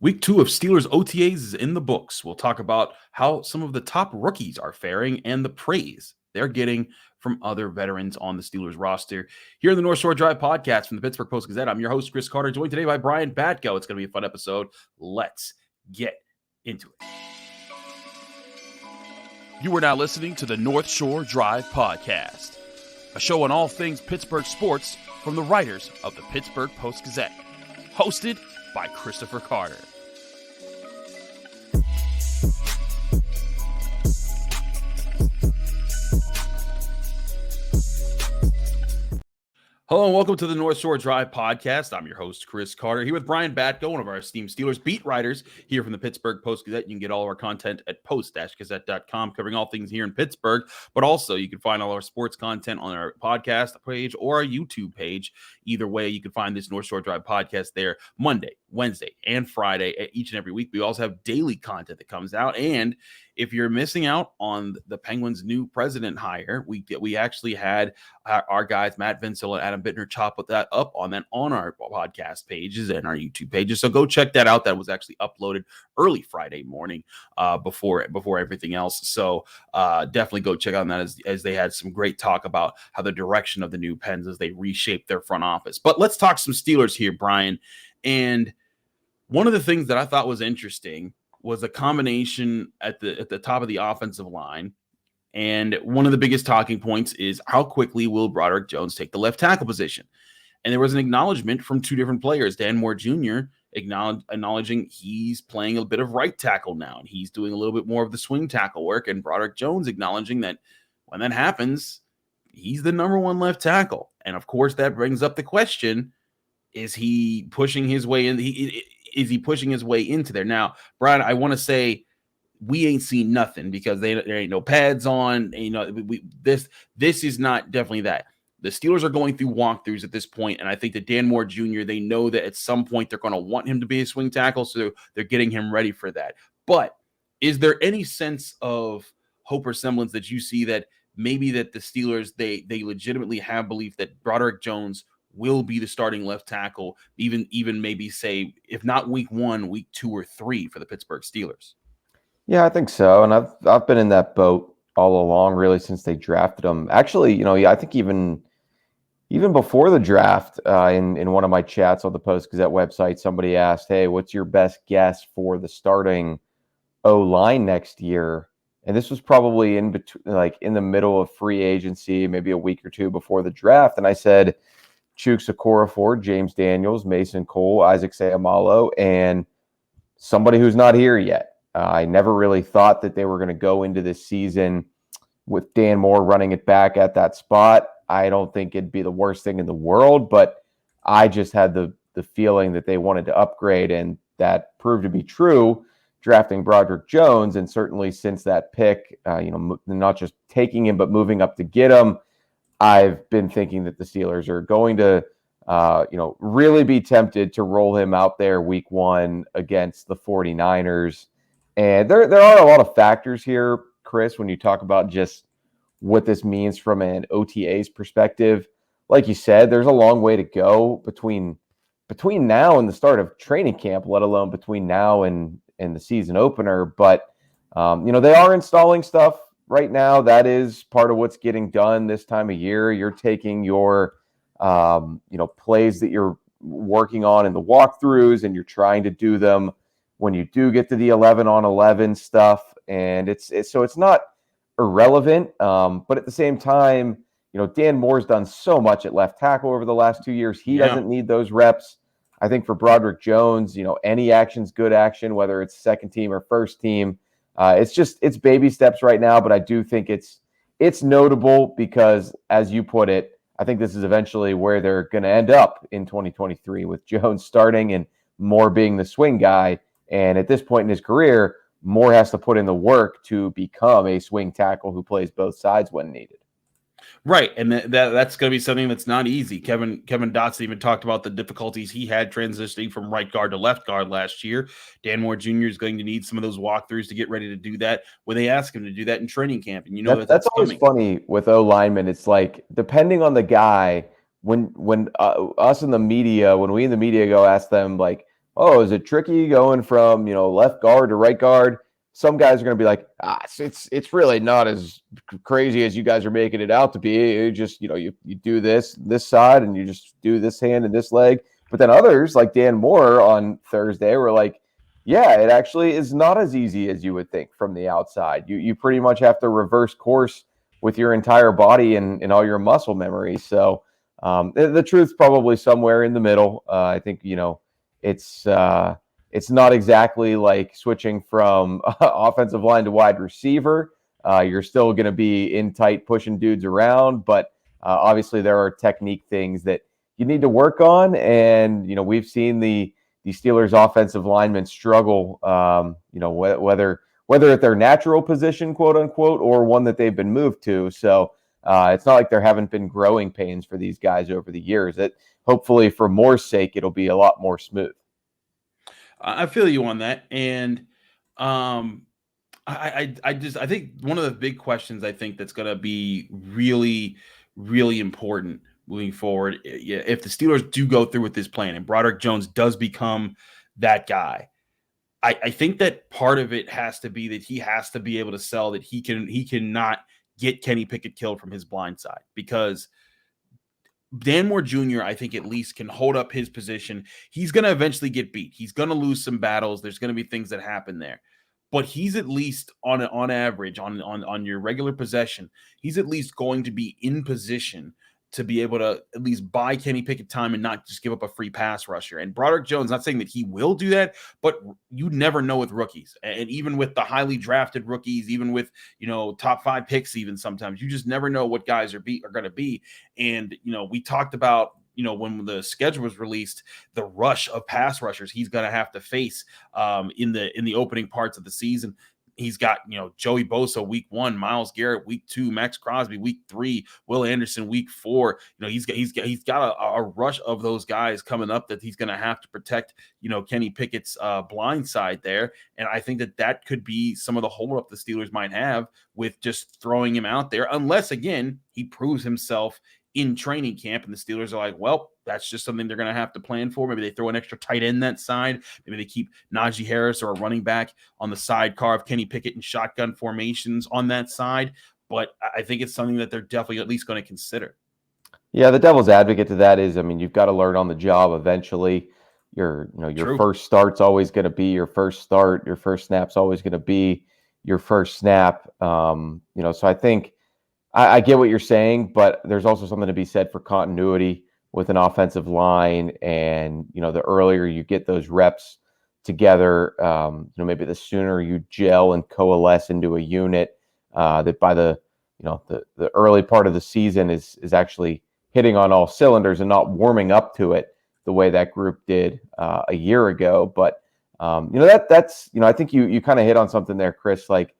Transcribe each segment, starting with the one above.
Week 2 of Steelers OTAs is in the books. We'll talk about how some of the top rookies are faring and the praise they're getting from other veterans on the Steelers roster. Here in the North Shore Drive podcast from the Pittsburgh Post-Gazette, I'm your host, Chris Carter, joined today by Brian Batko. It's going to be a fun episode. Let's get into it. You are now listening to the North Shore Drive podcast, a show on all things Pittsburgh sports from the writers of the Pittsburgh Post-Gazette, hosted by Christopher Carter. Hello and welcome to the North Shore Drive podcast. I'm your host, Chris Carter, here with Brian Batko, one of our esteemed Steelers beat writers here from the Pittsburgh Post-Gazette. You can get all of our content at post-gazette.com, covering all things here in Pittsburgh, but also you can find all our sports content on our podcast page or our YouTube page. Either way, you can find this North Shore Drive podcast there Monday, Wednesday, and Friday each and every week. We also have daily content that comes out, and if you're missing out on the Penguins' new president hire, we actually had our guys, Matt Vincil and Adam Bittner, chop that up on our podcast pages and our YouTube pages. So go check that out. That was actually uploaded early Friday morning before everything else. So definitely go check out that as they had some great talk about how the direction of the new Pens as they reshape their front office. But let's talk some Steelers here, Brian. And one of the things that I thought was interesting was a combination at the top of the offensive line. And one of the biggest talking points is how quickly will Broderick Jones take the left tackle position? And there was an acknowledgement from two different players. Dan Moore Jr. acknowledging he's playing a bit of right tackle now, and he's doing a little bit more of the swing tackle work. And Broderick Jones acknowledging that when that happens, he's the number one left tackle. And of course, that brings up the question, is he pushing his way in? Is he pushing his way into there? Now, Brian, I want to say we ain't seen nothing because there ain't no pads on. You know, this is not definitely that. The Steelers are going through walkthroughs at this point, and I think that Dan Moore Jr., they know that at some point they're going to want him to be a swing tackle, so they're getting him ready for that. But is there any sense of hope or semblance that you see that maybe that the Steelers, they legitimately have belief that Broderick Jones will be the starting left tackle, even maybe say, if not week 1, week 2 or 3 for the Pittsburgh Steelers? Yeah, I think so. And I've been in that boat all along, really, since they drafted him. Actually, you know, I think even before the draft, in one of my chats on the Post-Gazette website, somebody asked, hey, what's your best guess for the starting O-line next year? And this was probably in between, like in the middle of free agency, maybe a week or two before the draft. And I said, Chuks Okorafor, James Daniels, Mason Cole, Isaac Seumalo, and somebody who's not here yet. I never really thought that they were going to go into this season with Dan Moore running it back at that spot. I don't think it'd be the worst thing in the world, but I just had the feeling that they wanted to upgrade, and that proved to be true, drafting Broderick Jones. And certainly since that pick, not just taking him, but moving up to get him, I've been thinking that the Steelers are going to, really be tempted to roll him out there week 1 against the 49ers. And there are a lot of factors here, Chris, when you talk about just what this means from an OTA's perspective. Like you said, there's a long way to go between now and the start of training camp, let alone between now and the season opener. But, they are installing stuff right now. That is part of what's getting done this time of year. You're taking your, plays that you're working on in the walkthroughs, and you're trying to do them when you do get to the 11-on-11 stuff. And it's not irrelevant. But at the same time, Dan Moore's done so much at left tackle over the last 2 years. He doesn't need those reps. I think for Broderick Jones, any action's good action, whether it's second team or first team. It's baby steps right now, but I do think it's notable because, as you put it, I think this is eventually where they're going to end up in 2023, with Jones starting and Moore being the swing guy. And at this point in his career, Moore has to put in the work to become a swing tackle who plays both sides when needed. Right, and that's going to be something that's not easy. Kevin Dotson even talked about the difficulties he had transitioning from right guard to left guard last year. Dan Moore Jr. is going to need some of those walkthroughs to get ready to do that when they ask him to do that in training camp. And that's always funny with O linemen. It's like, depending on the guy, when us in the media, when we in the media go ask them, like, oh, is it tricky going from, left guard to right guard? Some guys are going to be like, it's really not as crazy as you guys are making it out to be. You just, you do this side and you just do this hand and this leg. But then others like Dan Moore on Thursday were like, yeah, it actually is not as easy as you would think from the outside. You pretty much have to reverse course with your entire body and all your muscle memory. So the truth's probably somewhere in the middle. I think, it's not exactly like switching from offensive line to wide receiver. You're still going to be in tight, pushing dudes around, but obviously there are technique things that you need to work on. And we've seen the Steelers offensive linemen struggle. Whether at their natural position, quote unquote, or one that they've been moved to. So it's not like there haven't been growing pains for these guys over the years. That hopefully, for Moore's sake, it'll be a lot more smooth. I feel you on that, and I think one of the big questions I think that's going to be really, really important moving forward, if the Steelers do go through with this plan and Broderick Jones does become that guy, I think that part of it has to be that he has to be able to sell that he cannot get Kenny Pickett killed from his blind side, because Dan Moore Jr., I think, at least can hold up his position. He's going to eventually get beat. He's going to lose some battles. There's going to be things that happen there. But he's at least on average, on your regular possession, he's at least going to be in position to be able to at least buy Kenny Pickett time and not just give up a free pass rusher. And Broderick Jones, not saying that he will do that, but you never know with rookies. And even with the highly drafted rookies, even with, top 5 picks, even sometimes, you just never know what guys are going to be. And, we talked about, when the schedule was released, the rush of pass rushers he's going to have to face in the opening parts of the season. He's got, Joey Bosa week 1, Myles Garrett week 2, Max Crosby week 3, Will Anderson week 4. He's got a rush of those guys coming up that he's going to have to protect, Kenny Pickett's blind side there. And I think that could be some of the holdup the Steelers might have with just throwing him out there, unless, again, he proves himself in training camp and the Steelers are like, well, that's just something they're going to have to plan for. Maybe they throw an extra tight end that side. Maybe they keep Najee Harris or a running back on the sidecar of Kenny Pickett and shotgun formations on that side. But I think it's something that they're definitely at least going to consider. Yeah, the devil's advocate to that is, you've got to learn on the job eventually. Your first start's always going to be your first start. Your first snap's always going to be your first snap. So I think I get what you're saying, but there's also something to be said for continuity with an offensive line. And, the earlier you get those reps together, maybe the sooner you gel and coalesce into a unit that by the early part of the season is actually hitting on all cylinders and not warming up to it the way that group did a year ago. But, that's I think you kind of hit on something there, Chris. Like,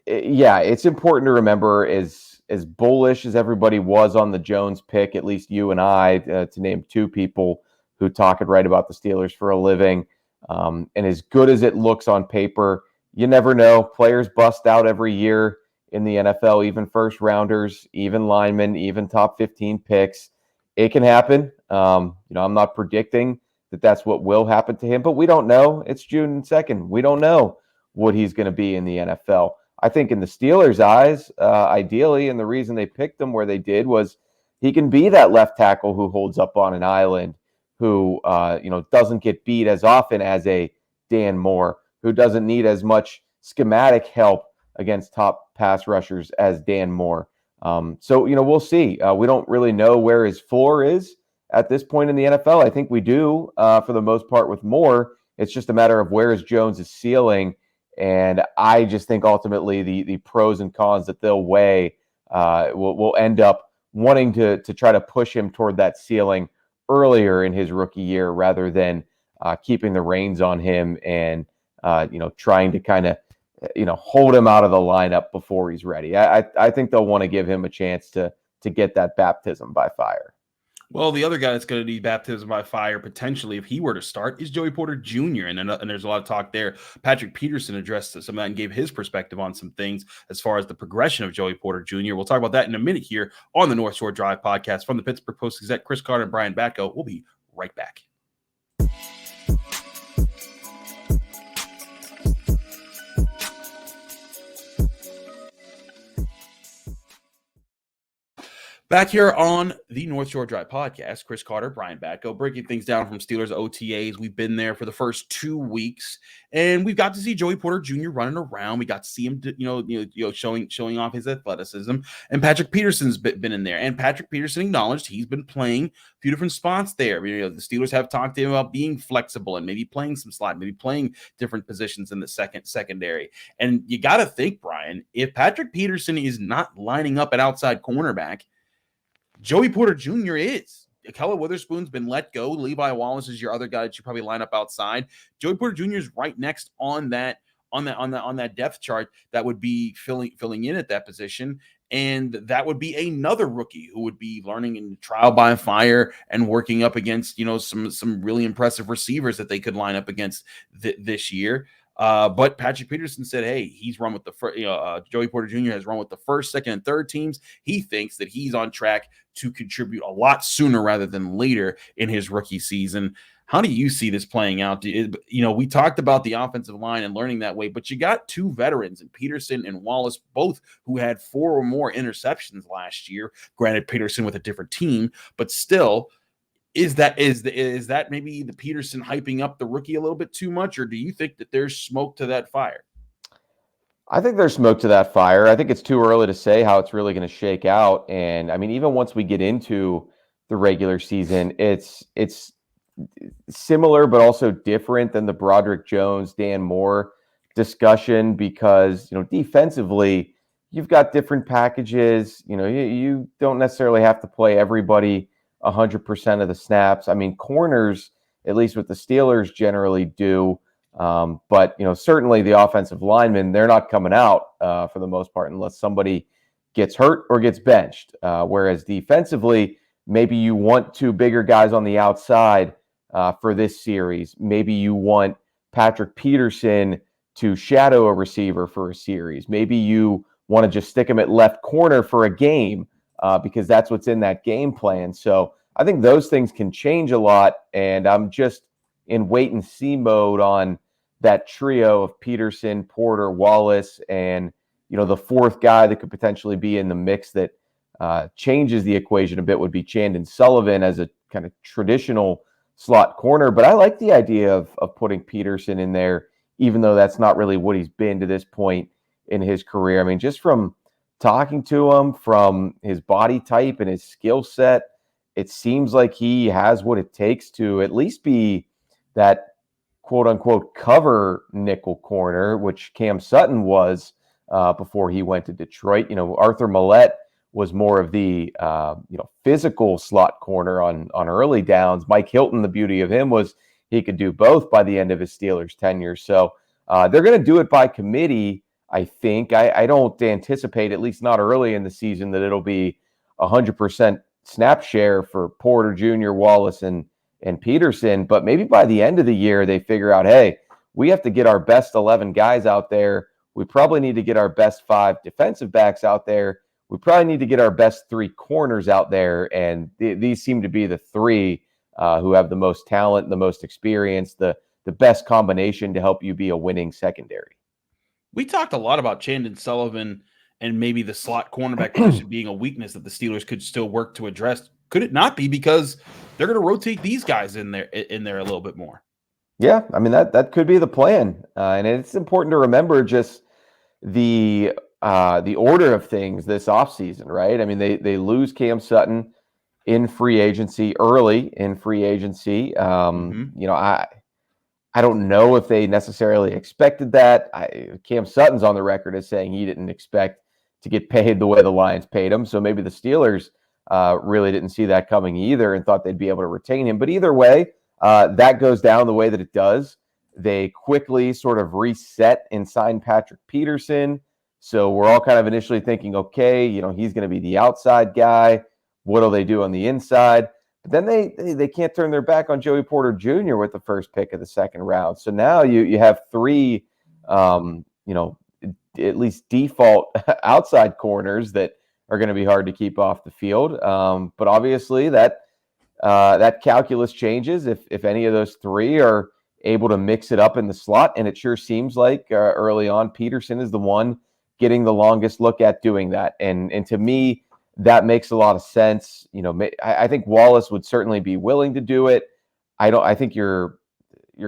yeah, it's important to remember as bullish as everybody was on the Jones pick, at least you and I, to name 2 people who talk and write about the Steelers for a living. And as good as it looks on paper, you never know. Players bust out every year in the NFL, even first rounders, even linemen, even top 15 picks. It can happen. I'm not predicting that that's what will happen to him, but we don't know. It's June 2nd. We don't know what he's going to be in the NFL. I think in the Steelers' eyes, ideally, and the reason they picked him where they did was he can be that left tackle who holds up on an island, who doesn't get beat as often as a Dan Moore, who doesn't need as much schematic help against top pass rushers as Dan Moore. So we'll see. We don't really know where his floor is at this point in the NFL. I think we do for the most part with Moore. It's just a matter of where is Jones' ceiling. And I just think ultimately the pros and cons that they'll weigh will end up wanting to try to push him toward that ceiling earlier in his rookie year rather than keeping the reins on him and trying to kind of hold him out of the lineup before he's ready. I think they'll want to give him a chance to get that baptism by fire. Well, the other guy that's going to need baptism by fire, potentially, if he were to start, is Joey Porter Jr. And there's a lot of talk there. Patrick Peterson addressed some of that and gave his perspective on some things as far as the progression of Joey Porter Jr. We'll talk about that in a minute here on the North Shore Drive podcast from the Pittsburgh Post-Gazette. Chris Carter and Brian Batko. We'll be right back. Back here on the North Shore Drive podcast, Chris Carter, Brian Batko, breaking things down from Steelers OTAs. We've been there for the first 2 weeks, and we've got to see Joey Porter Jr. running around. We got to see him, showing off his athleticism. And Patrick Peterson's been in there, and Patrick Peterson acknowledged he's been playing a few different spots there. The Steelers have talked to him about being flexible and maybe playing some slot, maybe playing different positions in the secondary. And you got to think, Brian, if Patrick Peterson is not lining up at outside cornerback, Joey Porter Jr. is. Akella Witherspoon's been let go. Levi Wallace is your other guy that you probably line up outside. Joey Porter Jr. is right next on that depth chart that would be filling in at that position. And that would be another rookie who would be learning in trial by fire and working up against, some really impressive receivers that they could line up against this year. But Patrick Peterson said, hey, he's run with the first, Joey Porter Jr. has run with the first, second, and third teams. He thinks that he's on track to contribute a lot sooner rather than later in his rookie season. How do you see this playing out? We talked about the offensive line and learning that way, but you got two veterans in Peterson and Wallace, both who had 4 or more interceptions last year. Granted, Peterson with a different team, but still, is that maybe the Peterson hyping up the rookie a little bit too much, or do you think that there's smoke to that fire? I think there's smoke to that fire. I think it's too early to say how it's really going to shake out. And I mean, even once we get into the regular season, it's similar but also different than the Broderick Jones, Dan Moore discussion, because defensively you've got different packages. You don't necessarily have to play everybody 100% of the snaps. I mean, corners, at least with the Steelers, generally do. But certainly the offensive linemen, they're not coming out for the most part unless somebody gets hurt or gets benched. Whereas defensively, maybe you want 2 bigger guys on the outside for this series. Maybe you want Patrick Peterson to shadow a receiver for a series. Maybe you want to just stick him at left corner for a game because that's what's in that game plan. So I think those things can change a lot, and I'm just in wait and see mode on that trio of Peterson, Porter, Wallace, and the fourth guy that could potentially be in the mix that changes the equation a bit would be Chandon Sullivan as a kind of traditional slot corner. But I like the idea of putting Peterson in there, even though that's not really what he's been to this point in his career. I mean, just from talking to him, from his body type and his skill set, it seems like he has what it takes to at least be that quote-unquote cover nickel corner, which Cam Sutton was before he went to Detroit. Arthur Millette was more of the physical slot corner on early downs. Mike Hilton, the beauty of him was he could do both by the end of his Steelers tenure. So they're going to do it by committee, I think. I don't anticipate, at least not early in the season, that it'll be 100% snap share for Porter Jr., Wallace, and Peterson. But maybe by the end of the year, they figure out, hey, we have to get our best 11 guys out there. We probably need to get our best 5 defensive backs out there. We probably need to get our best 3 corners out there. And these seem to be the 3 who have the most talent, the most experience, the best combination to help you be a winning secondary. We talked a lot about Chandon Sullivan and maybe the slot cornerback position being a weakness that the Steelers could still work to address. Could it not be because they're going to rotate these guys in there a little bit more? Yeah, I mean, that could be the plan. And it's important to remember just the order of things this offseason, right? I mean, they lose Cam Sutton in free agency, early in free agency. I don't know if they necessarily expected that. Cam Sutton's on the record as saying he didn't expect to get paid the way the Lions paid him. So maybe the Steelers really didn't see that coming either and thought they'd be able to retain him. But either way, that goes down the way that it does. They quickly sort of reset and signed Patrick Peterson. So we're all kind of initially thinking, okay, he's going to be the outside guy. What'll they do on the inside? But then they can't turn their back on Joey Porter Jr. with the first pick of the second round. So now you have 3, at least default outside corners that are going to be hard to keep off the field. But obviously that calculus changes if any of those 3 are able to mix it up in the slot. And it sure seems like early on, Peterson is the one getting the longest look at doing that. And to me, that makes a lot of sense. I think Wallace would certainly be willing to do it. I think you're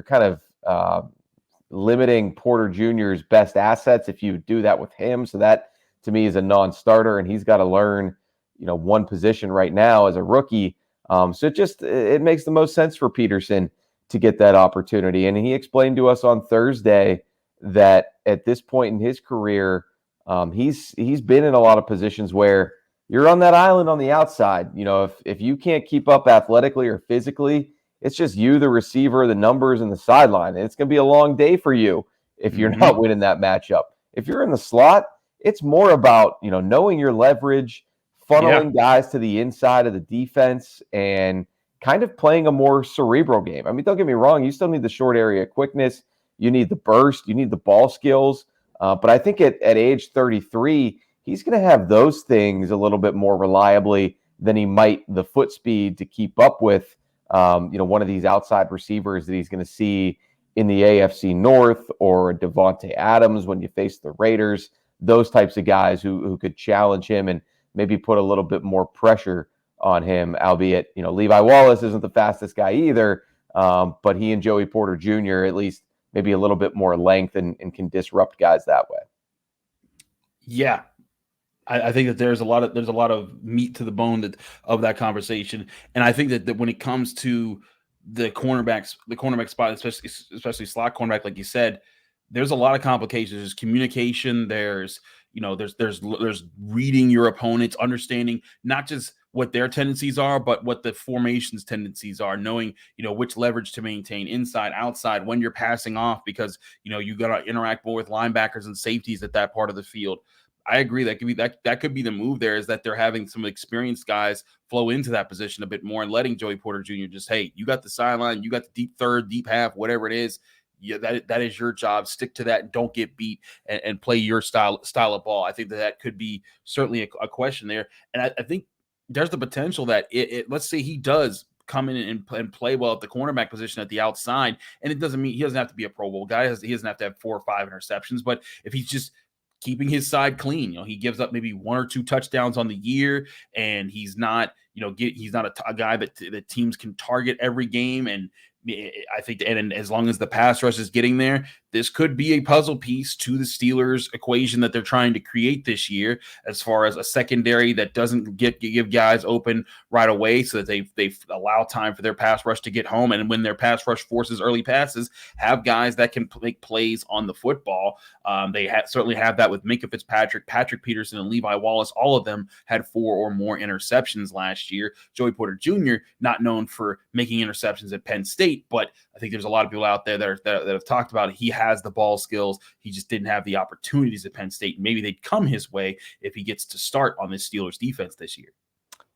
kind of limiting Porter Jr.'s best assets if you do that with him. So that to me is a non-starter, and he's got to learn, one position right now as a rookie. So it makes the most sense for Peterson to get that opportunity. And he explained to us on Thursday that at this point in his career, he's been in a lot of positions where you're on that island on the outside. If you can't keep up athletically or physically, it's just you, the receiver, the numbers, and the sideline. And it's going to be a long day for you if you're not winning that matchup. If you're in the slot, it's more about, knowing your leverage, funneling guys to the inside of the defense, and kind of playing a more cerebral game. I mean, don't get me wrong. You still need the short area quickness. You need the burst. You need the ball skills. But I think at age 33, he's going to have those things a little bit more reliably than he might the foot speed to keep up with, one of these outside receivers that he's going to see in the AFC North, or Devontae Adams when you face the Raiders, those types of guys who could challenge him and maybe put a little bit more pressure on him, albeit, Levi Wallace isn't the fastest guy either, but he and Joey Porter Jr. at least maybe a little bit more length and can disrupt guys that way. Yeah. I think that there's a lot of meat to the bone of that conversation. And I think that when it comes to the cornerback spot, especially slot cornerback, like you said, there's a lot of complications. There's communication. There's reading your opponents, understanding not just what their tendencies are, but what the formation's tendencies are, knowing, which leverage to maintain inside, outside, when you're passing off, because, you got to interact more with linebackers and safeties at that part of the field. I agree that could be the move there, is that they're having some experienced guys flow into that position a bit more and letting Joey Porter Jr. just, hey, you got the sideline, you got the deep third, deep half, whatever it is. Yeah, that is your job. Stick to that. Don't get beat, and play your style of ball. I think that could be certainly a question there. And I think there's the potential that let's say he does come in and play well at the cornerback position at the outside. And it doesn't mean he doesn't have to be a Pro Bowl guy. He doesn't have to have 4 or 5 interceptions, but if he's just keeping his side clean, he gives up maybe 1 or 2 touchdowns on the year, and he's not, he's not a guy that teams can target every game. And I think, and as long as the pass rush is getting there, this could be a puzzle piece to the Steelers equation that they're trying to create this year, as far as a secondary that doesn't give guys open right away, so that they allow time for their pass rush to get home. And when their pass rush forces early passes, have guys that can make plays on the football. They certainly have that with Minkah Fitzpatrick, Patrick Peterson, and Levi Wallace. All of them had 4 or more interceptions last year. Joey Porter Jr., not known for making interceptions at Penn State, but I think there's a lot of people out there that have talked about it. He has the ball skills. He just didn't have the opportunities at Penn State. Maybe they'd come his way if he gets to start on this Steelers defense this year.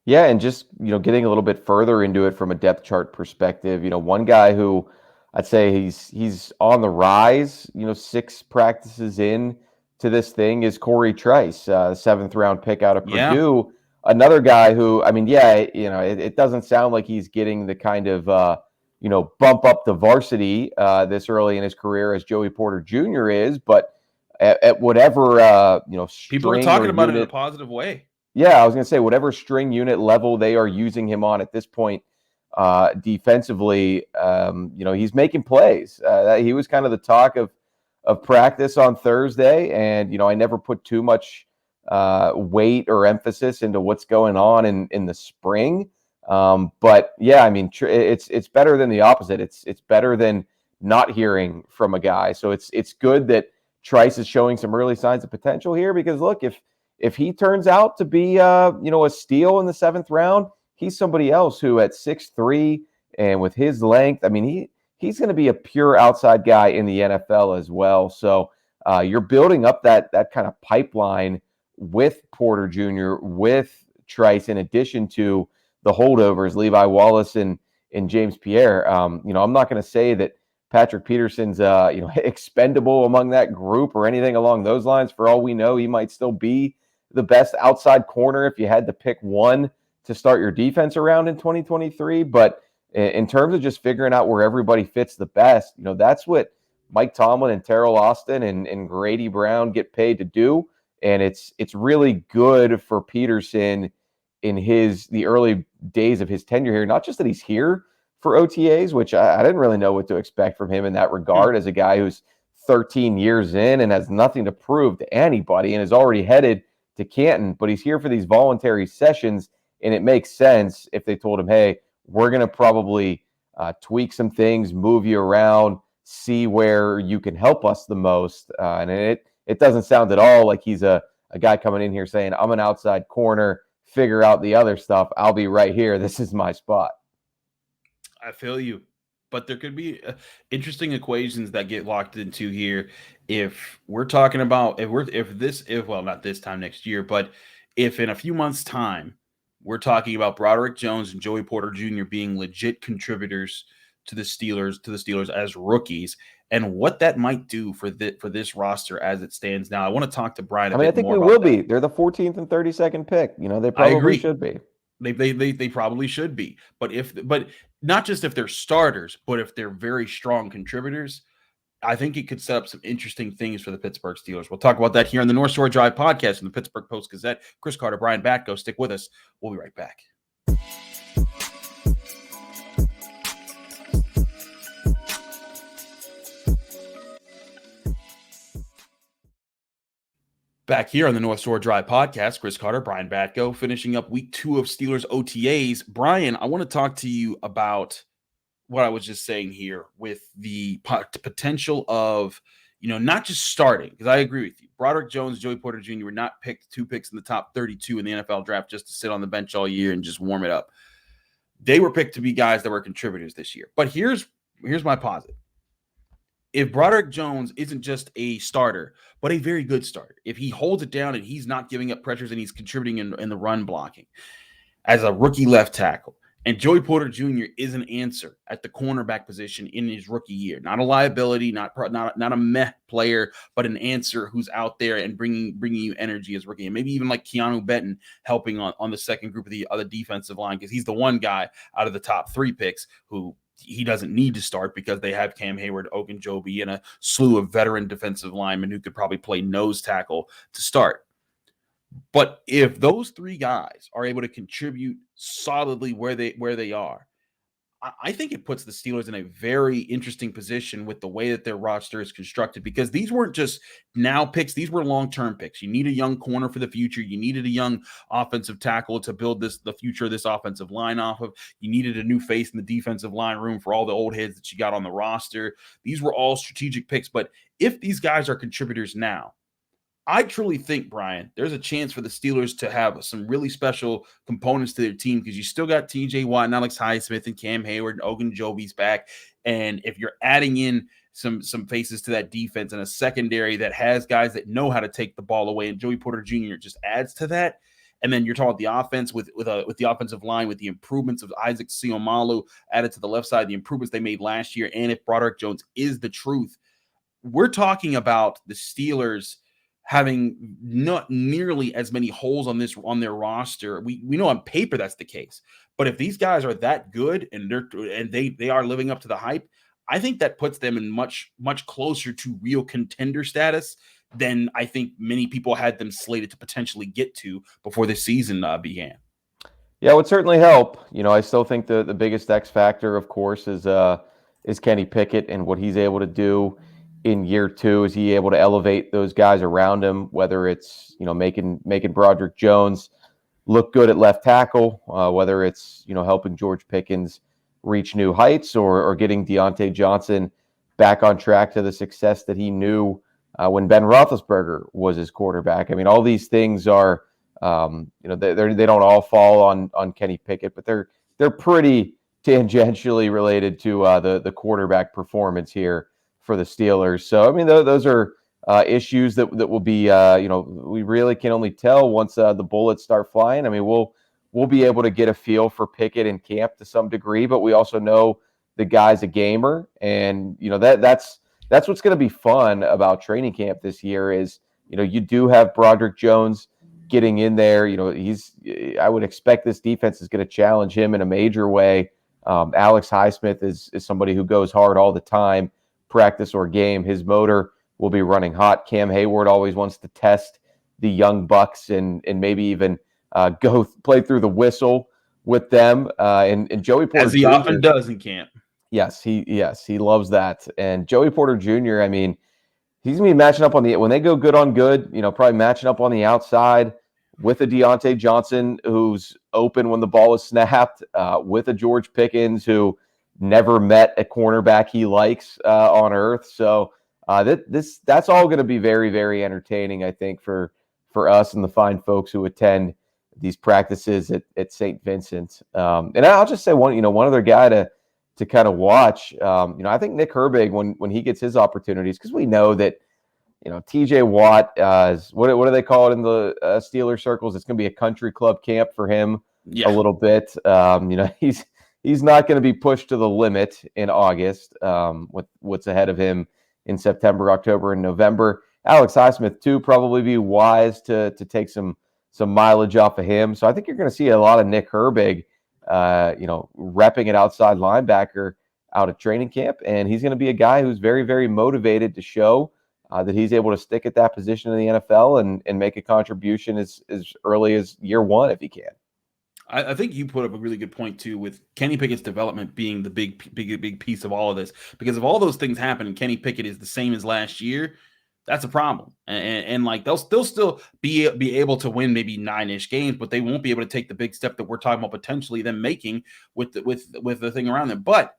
Yeah, and just, getting a little bit further into it from a depth chart perspective, one guy who I'd say he's on the rise, 6 practices in to this thing, is Corey Trice, 7th round pick out of Purdue. Another guy who, it doesn't sound like he's getting the kind of, bump up the varsity this early in his career as Joey Porter Jr. is, but at whatever, people are talking about it in a positive way. Yeah, I was going to say, whatever string unit level they are using him on at this point defensively, he's making plays. He was kind of the talk of practice on Thursday, and, I never put too much weight or emphasis into what's going on in the spring. But yeah, it's better than the opposite. It's better than not hearing from a guy. So it's good that Trice is showing some early signs of potential here, because look, if he turns out to be a steal in the 7th round, he's somebody else who at 6'3" and with his length, he's going to be a pure outside guy in the NFL as well. So you're building up that kind of pipeline with Porter Jr., with Trice, in addition to the holdovers, Levi Wallace and James Pierre. I'm not going to say that Patrick Peterson's expendable among that group or anything along those lines. For all we know, he might still be the best outside corner if you had to pick one to start your defense around in 2023. But in terms of just figuring out where everybody fits the best, that's what Mike Tomlin and Terrell Austin and Grady Brown get paid to do. And it's really good for Peterson in the early days of his tenure here. Not just that he's here for OTAs, which I didn't really know what to expect from him in that regard, as a guy who's 13 years in and has nothing to prove to anybody and is already headed to Canton, but he's here for these voluntary sessions, and it makes sense if they told him, hey, we're going to probably tweak some things, move you around, see where you can help us the most. And it doesn't sound at all like he's a guy coming in here saying, I'm an outside corner, figure out the other stuff. I'll be right here. This is my spot. I feel you. But there could be interesting equations that get locked into here. If we're talking about, not this time next year, but if in a few months' time, we're talking about Broderick Jones and Joey Porter Jr. being legit contributors to the Steelers as rookies, and what that might do for this roster as it stands now. I want to talk to Brian. I think we will be. They're the 14th and 32nd pick. They probably should be. They probably should be. But not just if they're starters, but if they're very strong contributors, I think it could set up some interesting things for the Pittsburgh Steelers. We'll talk about that here on the North Shore Drive podcast from the Pittsburgh Post-Gazette. Chris Carter, Brian Batko, stick with us. We'll be right back. Back here on the North Shore Drive podcast, Chris Carter, Brian Batko, finishing up week 2 of Steelers OTAs. Brian, I want to talk to you about what I was just saying here with the potential of, not just starting, because I agree with you. Broderick Jones, Joey Porter Jr. were not picked 2 picks in the top 32 in the NFL draft just to sit on the bench all year and just warm it up. They were picked to be guys that were contributors this year. But here's my posit. If Broderick Jones isn't just a starter, but a very good starter, if he holds it down and he's not giving up pressures and he's contributing in the run blocking as a rookie left tackle, and Joey Porter Jr. is an answer at the cornerback position in his rookie year, not a liability, not a meh player, but an answer who's out there and bringing you energy as rookie, and maybe even like Keanu Benton helping on the second group of the other defensive line, because he's the one guy out of the top 3 picks who he doesn't need to start because they have Cam Hayward, Ogunjobi, and a slew of veteran defensive linemen who could probably play nose tackle to start. But if those 3 guys are able to contribute solidly where they are, I think it puts the Steelers in a very interesting position with the way that their roster is constructed, because these weren't just now picks. These were long-term picks. You need a young corner for the future. You needed a young offensive tackle to build the future of this offensive line off of. You needed a new face in the defensive line room for all the old heads that you got on the roster. These were all strategic picks. But if these guys are contributors now, I truly think, Brian, there's a chance for the Steelers to have some really special components to their team, because you still got TJ Watt and Alex Highsmith and Cam Hayward and Ogunjobi's back. And if you're adding in some faces to that defense and a secondary that has guys that know how to take the ball away, and Joey Porter Jr. just adds to that. And then you're talking about the offense with the offensive line, with the improvements of Isaac Seumalo added to the left side, the improvements they made last year. And if Broderick Jones is the truth, we're talking about the Steelers having not nearly as many holes on their roster. We know on paper that's the case, but if these guys are that good and they are living up to the hype, I think that puts them in much closer to real contender status than I think many people had them slated to potentially get to before the season began. Yeah, it would certainly help. I still think the biggest X factor, of course, is Kenny Pickett and what he's able to do in year 2. Is he able to elevate those guys around him, whether it's, making Broderick Jones look good at left tackle, whether it's, helping George Pickens reach new heights, or getting Deontay Johnson back on track to the success that he knew when Ben Roethlisberger was his quarterback. I mean, all these things are, they don't all fall on Kenny Pickett, but they're pretty tangentially related to the quarterback performance here for the Steelers. So, I mean, those are issues that will be, we really can only tell once the bullets start flying. I mean, we'll be able to get a feel for Pickett in camp to some degree, but we also know the guy's a gamer, and that's what's going to be fun about training camp this year is, you do have Broderick Jones getting in there. I would expect this defense is going to challenge him in a major way. Alex Highsmith is somebody who goes hard all the time, practice or game. His motor will be running hot. Cam Hayward always wants to test the young bucks and maybe even go play through the whistle with them. And Joey Porter as he Jr. often does in camp. Yes, he loves that. And Joey Porter Jr., I mean, he's going to be matching up when they go good on good, probably matching up on the outside with a Deontay Johnson who's open when the ball is snapped, with a George Pickens who never met a cornerback he likes on earth. So that's all going to be very, very entertaining, I think, for us and the fine folks who attend these practices at St. Vincent. And I'll just say one other guy to kind of watch. I think Nick Herbig, when he gets his opportunities, because we know that TJ Watt is what do they call it in the Steeler circles? It's going to be a country club camp for him a little bit. He's not going to be pushed to the limit in August with what's ahead of him in September, October, and November. Alex Highsmith too, probably be wise to take some mileage off of him. So I think you're going to see a lot of Nick Herbig, repping at outside linebacker out at training camp. And he's going to be a guy who's very, very motivated to show that he's able to stick at that position in the NFL and make a contribution as early as year one if he can. I think you put up a really good point too, with Kenny Pickett's development being the big piece of all of this. Because if all those things happen and Kenny Pickett is the same as last year, that's a problem. And like they'll still be able to win maybe 9-ish games, but they won't be able to take the big step that we're talking about potentially them making with the thing around them. But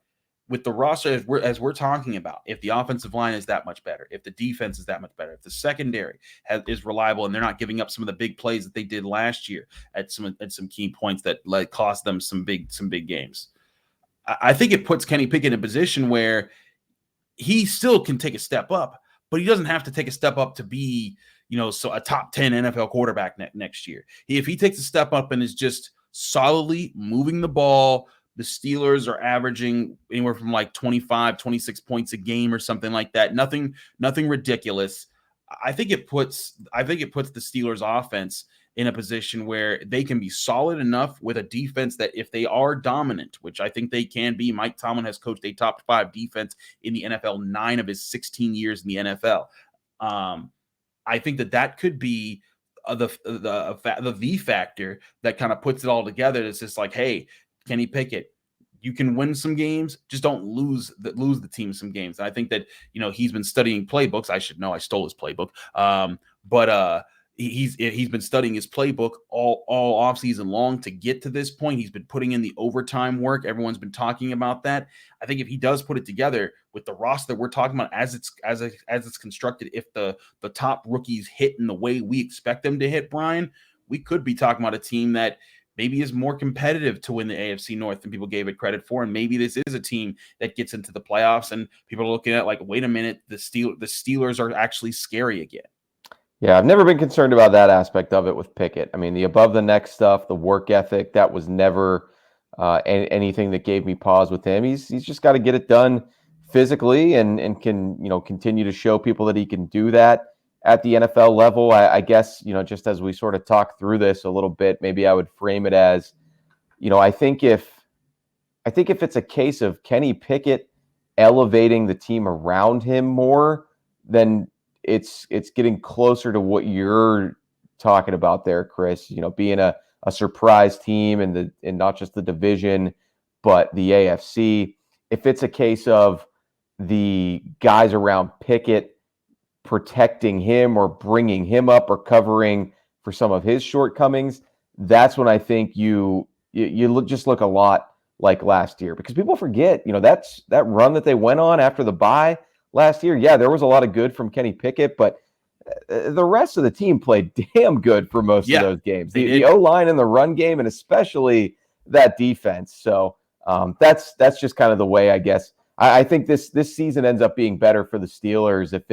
with the roster as we're talking about, if the offensive line is that much better, if the defense is that much better, if the secondary is reliable and they're not giving up some of the big plays that they did last year at some key points that cost them some big games, I think it puts Kenny Pickett in a position where he still can take a step up, but he doesn't have to take a step up to be, so a top 10 NFL quarterback next year. If he takes a step up and is just solidly moving the ball, the Steelers are averaging anywhere from like 25, 26 points a game or something like that. Nothing ridiculous. I think it puts the Steelers offense in a position where they can be solid enough with a defense that if they are dominant, which I think they can be. Mike Tomlin has coached a top 5 defense in the NFL 9 of his 16 years in the NFL. I think that could be the factor that kind of puts it all together. It's just like, hey, Kenny Pickett, you can win some games, just don't lose the team some games. And I think that he's been studying playbooks. I should know I stole his playbook, but he's been studying his playbook all off season long to get to this point. He's been putting in the overtime work. Everyone's been talking about that. I think if he does put it together with the roster that we're talking about as it's constructed, if the top rookies hit in the way we expect them to hit, Brian, we could be talking about a team that maybe is more competitive to win the AFC North than people gave it credit for. And maybe this is a team that gets into the playoffs and people are looking at like, wait a minute, the Steelers are actually scary again. Yeah, I've never been concerned about that aspect of it with Pickett. I mean, the above the neck stuff, the work ethic, that was never anything that gave me pause with him. He's just got to get it done physically and can, continue to show people that he can do that at the NFL level. I guess, just as we sort of talk through this a little bit, maybe I would frame it as, I think if it's a case of Kenny Pickett elevating the team around him more, then it's getting closer to what you're talking about there, Chris, being a surprise team and not just the division, but the AFC. If it's a case of the guys around Pickett protecting him or bringing him up or covering for some of his shortcomings, that's when I think you look a lot like last year, because people forget, that run that they went on after the bye last year. Yeah, there was a lot of good from Kenny Pickett, but the rest of the team played damn good for most of those games. The O-line and the run game, and especially that defense. So that's just kind of the way, I guess. I think this season ends up being better for the Steelers if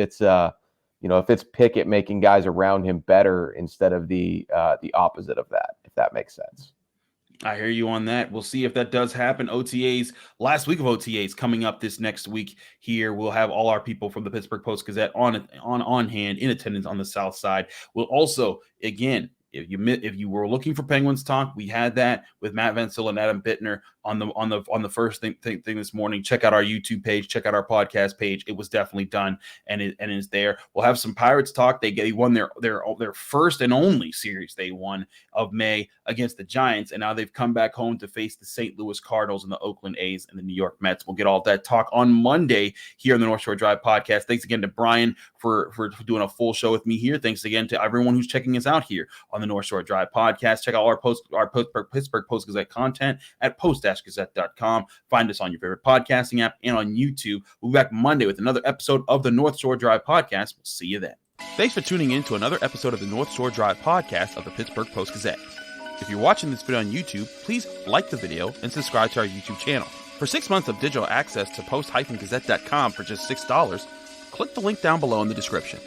it's Pickett making guys around him better instead of the opposite of that, if that makes sense. I hear you on that. We'll see if that does happen. OTAs, last week of OTAs coming up this next week here. We'll have all our people from the Pittsburgh Post-Gazette on hand in attendance on the South Side. We'll also, again, If you were looking for Penguins talk, we had that with Matt Vencil and Adam Bittner on the first thing this morning. Check out our YouTube page, check out our podcast page. It was definitely done and it is there. We'll have some Pirates talk. They won their first and only series they won of May against the Giants, and now they've come back home to face the St. Louis Cardinals and the Oakland A's and the New York Mets. We'll get all that talk on Monday here on the North Shore Drive podcast. Thanks again to Brian for doing a full show with me here. Thanks again to everyone who's checking us out here on the North Shore Drive podcast. Check out our Pittsburgh Post-Gazette content at post-gazette.com. Find us on your favorite podcasting app and on YouTube. We'll be back Monday with another episode of the North Shore Drive podcast. We'll see you then. Thanks for tuning in to another episode of the North Shore Drive podcast of the Pittsburgh Post-Gazette. If you're watching this video on YouTube, please like the video and subscribe to our YouTube channel. For 6 months of digital access to post-gazette.com for just $6, click the link down below in the description.